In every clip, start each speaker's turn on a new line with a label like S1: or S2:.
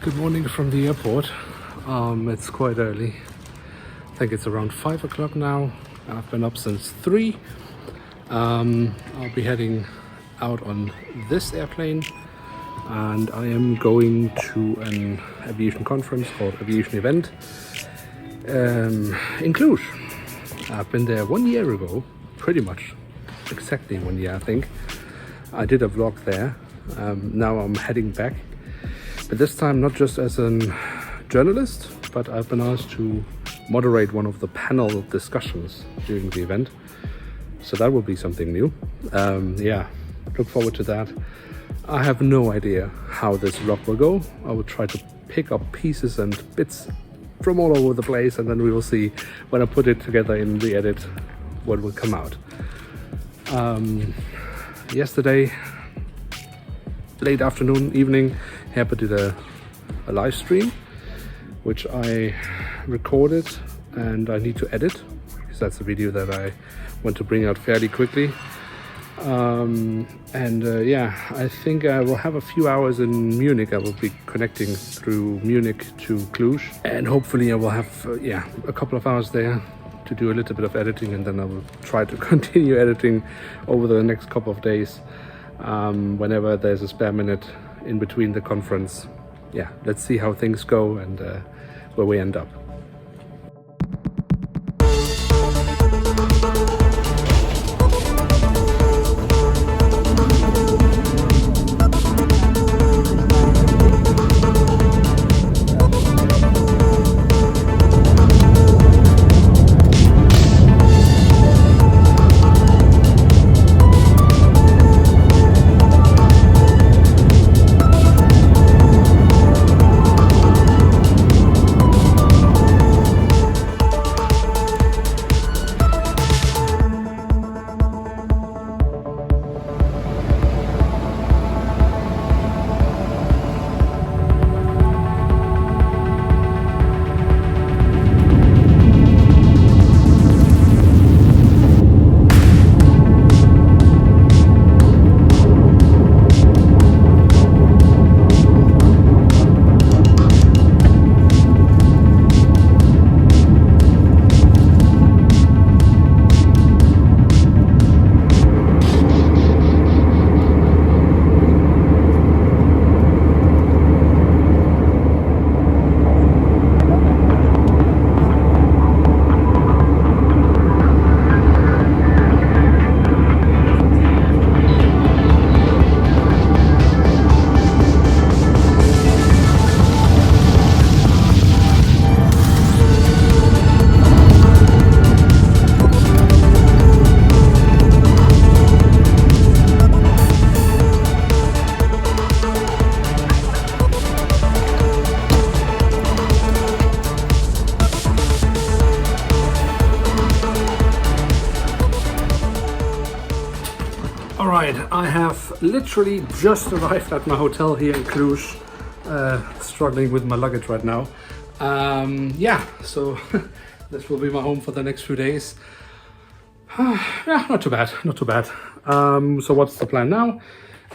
S1: Good morning from the airport. It's quite early. I think it's around 5 o'clock now. I've been up since 3. I'll be heading out on this airplane and I am going to an aviation conference called Aviation Event in Cluj. I've been there 1 year ago, pretty much exactly 1 year I think. I did a vlog there. Now I'm heading back. But this time not just as a journalist, but I've been asked to moderate one of the panel discussions during the event. So that will be something new. Yeah, look forward to that. I have no idea how this vlog will go. I will try to pick up pieces and bits from all over the place, and then we will see when I put it together in the edit what will come out. Yesterday, late afternoon, evening, Herber did a live stream, which I recorded and I need to edit, because that's a video that I want to bring out fairly quickly. Yeah, I think I will have a few hours in Munich. I will be connecting through Munich to Cluj, and hopefully I will have a couple of hours there to do a little bit of editing, and then I will try to continue editing over the next couple of days. Whenever there's a spare minute in between the conference. Yeah, let's see how things go and where we end up. Alright, I have literally just arrived at my hotel here in Cluj, struggling with my luggage right now. Yeah, so this will be my home for the next few days. Yeah, not too bad, not too bad. So what's the plan now?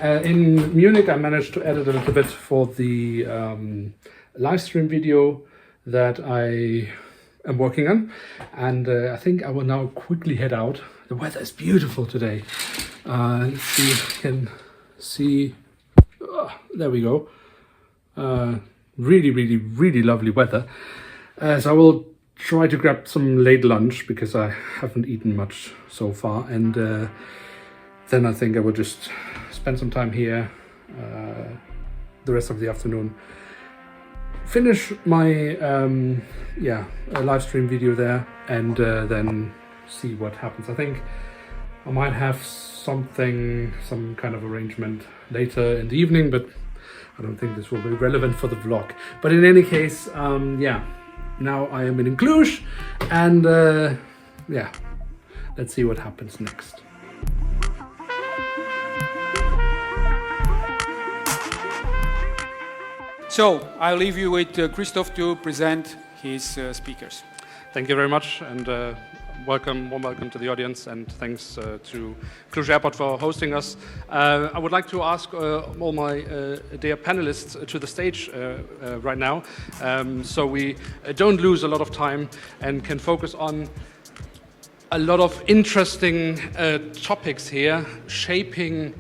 S1: In Munich I managed to edit a little bit for the live stream video that I am working on, and I think I will now quickly head out. The weather is beautiful today. Let's see if you can see. There we go. Really lovely weather. So I will try to grab some late lunch because I haven't eaten much so far, and then I think I will just spend some time here the rest of the afternoon. Finish my live stream video there, and then see what happens. I think I might have some kind of arrangement later in the evening, but I don't think this will be relevant for the vlog. But in any case, yeah, now I am in Cluj, and yeah, let's see what happens next.
S2: So I'll leave you with Christoph to present his speakers.
S1: Thank you very much, and warm welcome to the audience, and thanks to Cluj Airport for hosting us. I would like to ask all my dear panelists to the stage right now, so we don't lose a lot of time and can focus on a lot of interesting topics here, shaping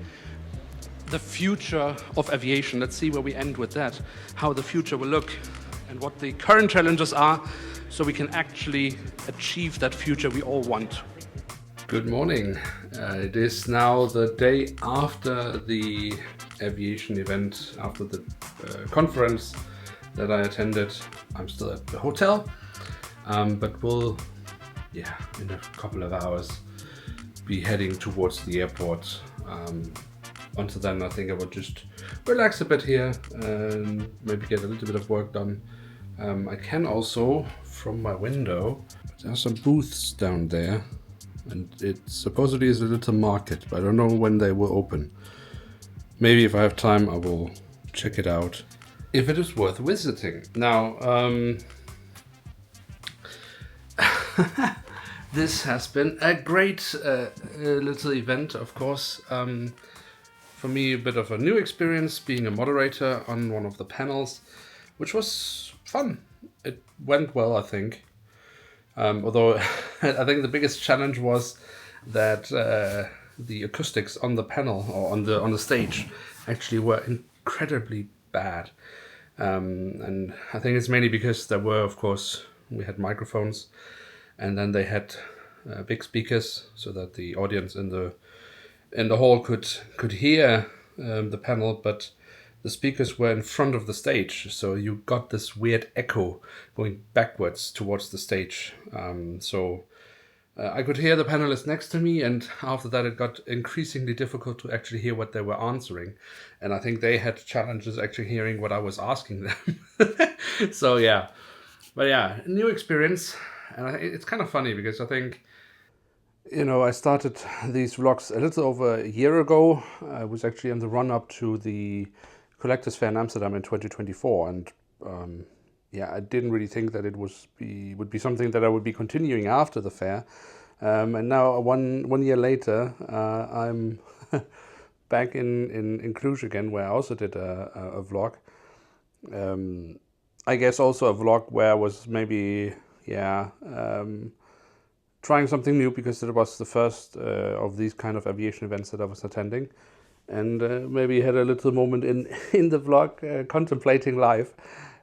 S1: the future of aviation. Let's see where we end with that, how the future will look and what the current challenges are, so we can actually achieve that future we all want. Good morning. It is now the day after the aviation event, after the conference that I attended. I'm still at the hotel, but we'll, in a couple of hours, be heading towards the airport. Until then, I think I will just relax a bit here and maybe get a little bit of work done. I can also, from my window, there are some booths down there, and it supposedly is a little market, but I don't know when they will open. Maybe if I have time, I will check it out, if it is worth visiting. Now, this has been a great little event, of course. For me, a bit of a new experience being a moderator on one of the panels, which was fun. It went well, I think. Although I think the biggest challenge was that the acoustics on the panel or on the stage actually were incredibly bad. And I think it's mainly because there were, of course, we had microphones, and then they had big speakers so that the audience in the hall could hear the panel, but the speakers were in front of the stage, so you got this weird echo going backwards towards the stage. So I could hear the panelists next to me, and after that it got increasingly difficult to actually hear what they were answering. And I think they had challenges actually hearing what I was asking them. So yeah, but yeah, new experience. And it's kind of funny because I think, I started these vlogs a little over a year ago. I was actually in the run-up to the Collectors Fair in Amsterdam in 2024, and I didn't really think that it would be something that I would be continuing after the fair. And now one year later, I'm back in Cluj again, where I also did a vlog. I guess also a vlog where I was maybe trying something new, because it was the first of these kind of aviation events that I was attending, and maybe had a little moment in the vlog contemplating life.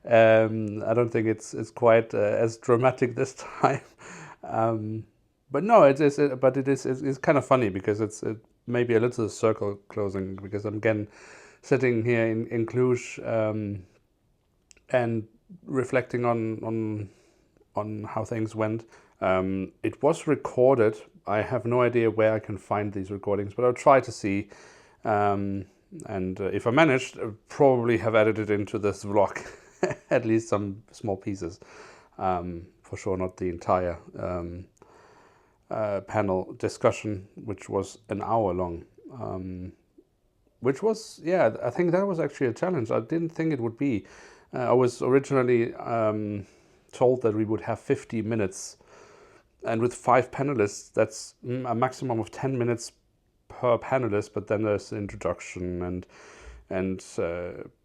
S1: I don't think it's quite as dramatic this time, but no, it is kind of funny because it's maybe a little circle closing, because I'm again sitting here in Cluj and reflecting on how things went. It was recorded. I have no idea where I can find these recordings, but I'll try to see. And if I managed, I'll probably have edited into this vlog at least some small pieces. For sure, not the entire panel discussion, which was an hour long. Which was, I think that was actually a challenge. I didn't think it would be. I was originally told that we would have 50 minutes. And with 5 panelists, that's a maximum of 10 minutes per panelist, but then there's the introduction and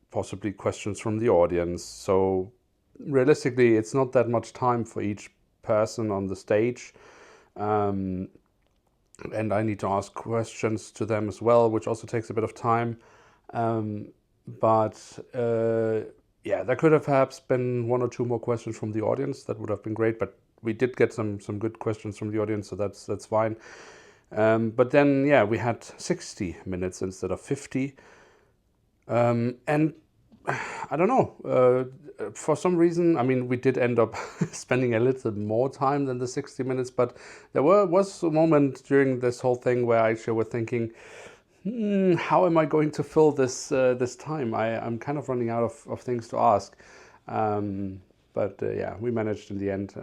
S1: possibly questions from the audience. So realistically, it's not that much time for each person on the stage. And I need to ask questions to them as well, which also takes a bit of time. But there could have perhaps been 1 or 2 more questions from the audience. That would have been great, but we did get some good questions from the audience, so that's fine. But then, we had 60 minutes instead of 50. And I don't know, for some reason, I mean, we did end up spending a little more time than the 60 minutes, but there was a moment during this whole thing where I actually was thinking, how am I going to fill this time? I'm kind of running out of things to ask. But we managed in the end.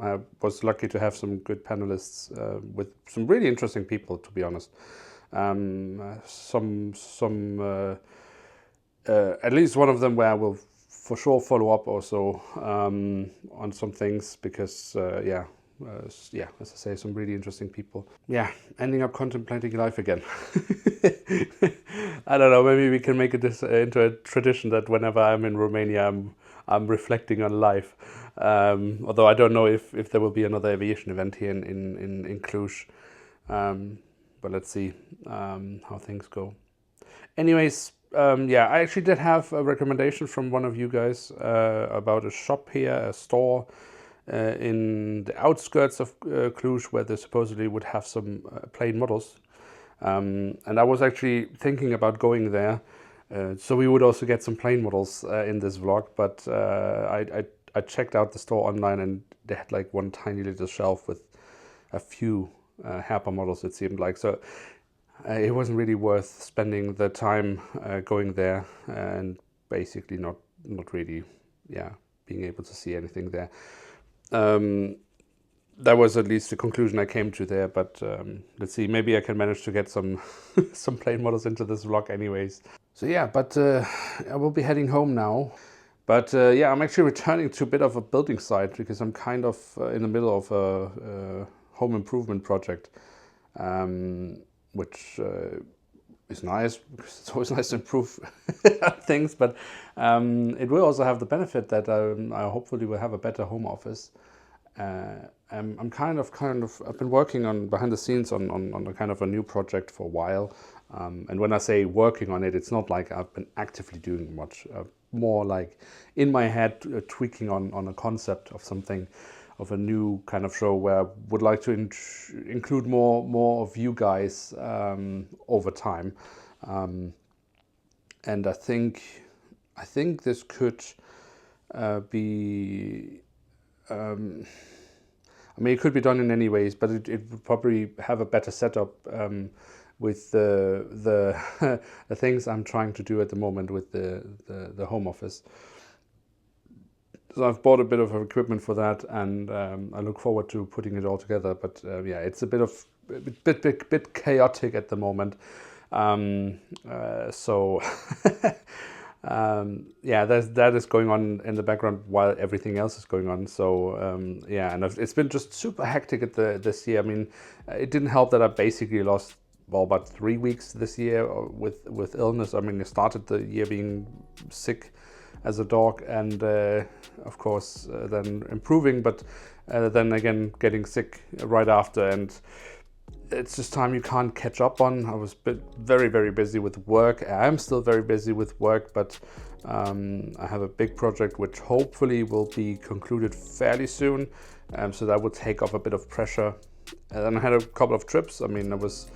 S1: I was lucky to have some good panelists with some really interesting people, to be honest. At least one of them where I will for sure follow up also on some things, because Yeah, as I say, some really interesting people. Yeah, ending up contemplating life again. I don't know, maybe we can make it into a tradition that whenever I'm in Romania, I'm reflecting on life. Although I don't know if there will be another aviation event here in Cluj. But let's see how things go. Anyways, yeah, I actually did have a recommendation from one of you guys about a shop here, a store in the outskirts of Cluj, where they supposedly would have some plane models. And I was actually thinking about going there, so we would also get some plane models in this vlog. But I checked out the store online, and they had like one tiny little shelf with a few Herpa models, it seemed like. So it wasn't really worth spending the time going there and basically not really, yeah, being able to see anything there. That was at least the conclusion I came to there, but let's see, maybe I can manage to get some some plane models into this vlog anyways. So yeah, but I will be heading home now. But yeah, I'm actually returning to a bit of a building site because I'm kind of in the middle of a home improvement project, which is nice because it's always nice to improve things, but it will also have the benefit that I hopefully will have a better home office. I'm kind of I've been working on behind the scenes on a kind of a new project for a while, and when I say working on it, it's not like I've been actively doing much, more like in my head tweaking on a concept of something, of a new kind of show where I would like to include more of you guys over time, and I think this could be. I mean, it could be done in any ways, but it would probably have a better setup with the the things I'm trying to do at the moment with the home office. So I've bought a bit of equipment for that, and I look forward to putting it all together. But yeah, it's a bit chaotic at the moment. So yeah, that is going on in the background while everything else is going on. So yeah, and it's been just super hectic at this year. I mean, it didn't help that I basically lost about 3 weeks this year with illness. I mean, I started the year being sick as a dog, and of course then improving, but then again getting sick right after, and it's just time you can't catch up on. I was very busy with work. I am still very busy with work, but I have a big project which hopefully will be concluded fairly soon, so that will take off a bit of pressure. And then I had a couple of trips. I mean, I was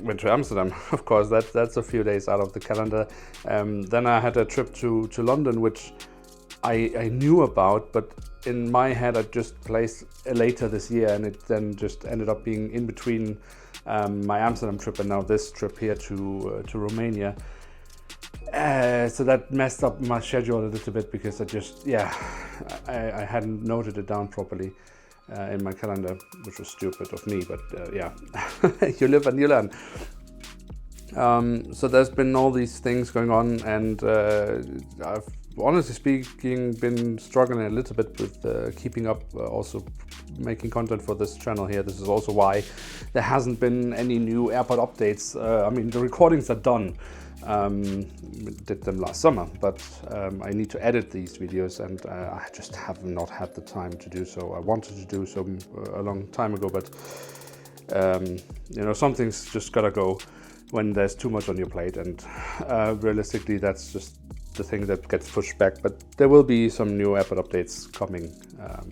S1: went to Amsterdam, of course. That's a few days out of the calendar. Then I had a trip to London, which I knew about, but in my head I just placed later this year, and it then just ended up being in between my Amsterdam trip and now this trip here to Romania. So that messed up my schedule a little bit because I hadn't noted it down properly in my calendar, which was stupid of me, but yeah, you live and you learn. So there's been all these things going on, and I've honestly speaking been struggling a little bit with keeping up, also making content for this channel here. This is also why there hasn't been any new AirPod updates. I mean, the recordings are done. Did them last summer, but I need to edit these videos, and I just have not had the time to do so. I wanted to do so a long time ago, but you know, something's just gotta go when there's too much on your plate, and realistically that's just the thing that gets pushed back. But there will be some new AirPod updates coming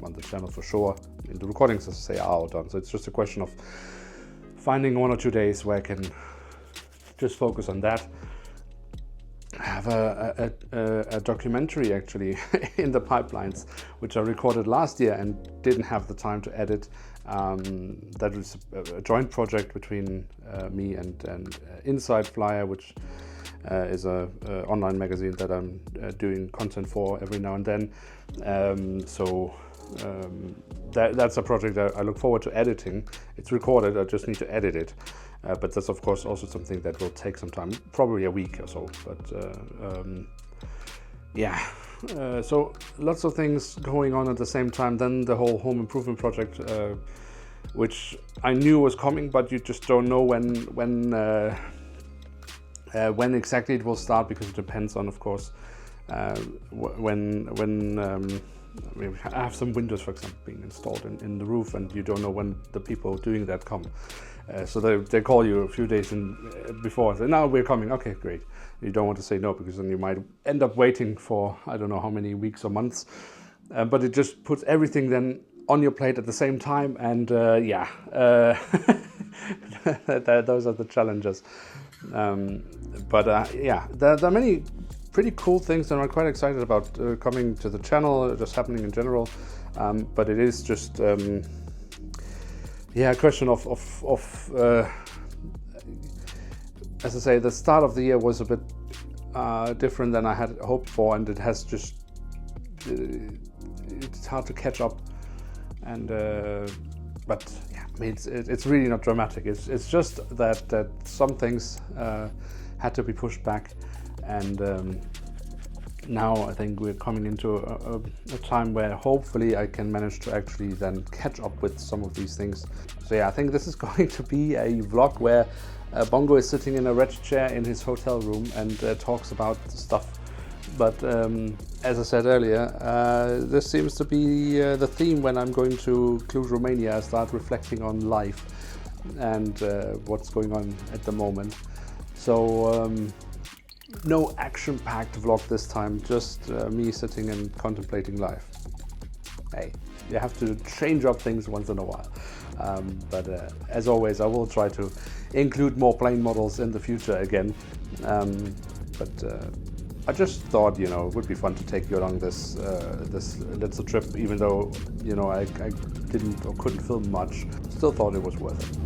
S1: on the channel for sure. The recordings, as I say, are all done, so it's just a question of finding 1 or 2 days where I can just focus on that. I have a documentary actually in the pipelines, which I recorded last year and didn't have the time to edit. That was a joint project between me and Inside Flyer, which is a online magazine that I'm doing content for every now and then. That's a project that I look forward to editing. It's recorded, I just need to edit it. But that's of course also something that will take some time, probably a week or so. But yeah, So lots of things going on at the same time. Then the whole home improvement project, which I knew was coming, but you just don't know when exactly it will start, because it depends on, of course, when I have some windows, for example, being installed in the roof, and you don't know when the people doing that come. So they call you a few days before and say, "No, we're coming." Okay, great. You don't want to say no, because then you might end up waiting for I don't know how many weeks or months. But it just puts everything then on your plate at the same time, and those are the challenges. Yeah, there are many pretty cool things, and I'm quite excited about coming to the channel, just happening in general. But it is just a question of as I say, the start of the year was a bit different than I had hoped for, and it has just it's hard to catch up. And but yeah, I mean, it's really not dramatic. It's just that some things had to be pushed back, and now I think we're coming into a time where hopefully I can manage to actually then catch up with some of these things. So yeah, I think this is going to be a vlog where Bongo is sitting in a red chair in his hotel room and talks about stuff. But as I said earlier, this seems to be the theme when I'm going to Cluj, Romania. I start reflecting on life and what's going on at the moment. So no action-packed vlog this time, just me sitting and contemplating life. Hey, you have to change up things once in a while. But as always, I will try to include more plane models in the future again. I just thought, it would be fun to take you along this little trip, even though, I didn't or couldn't film much. Still thought it was worth it.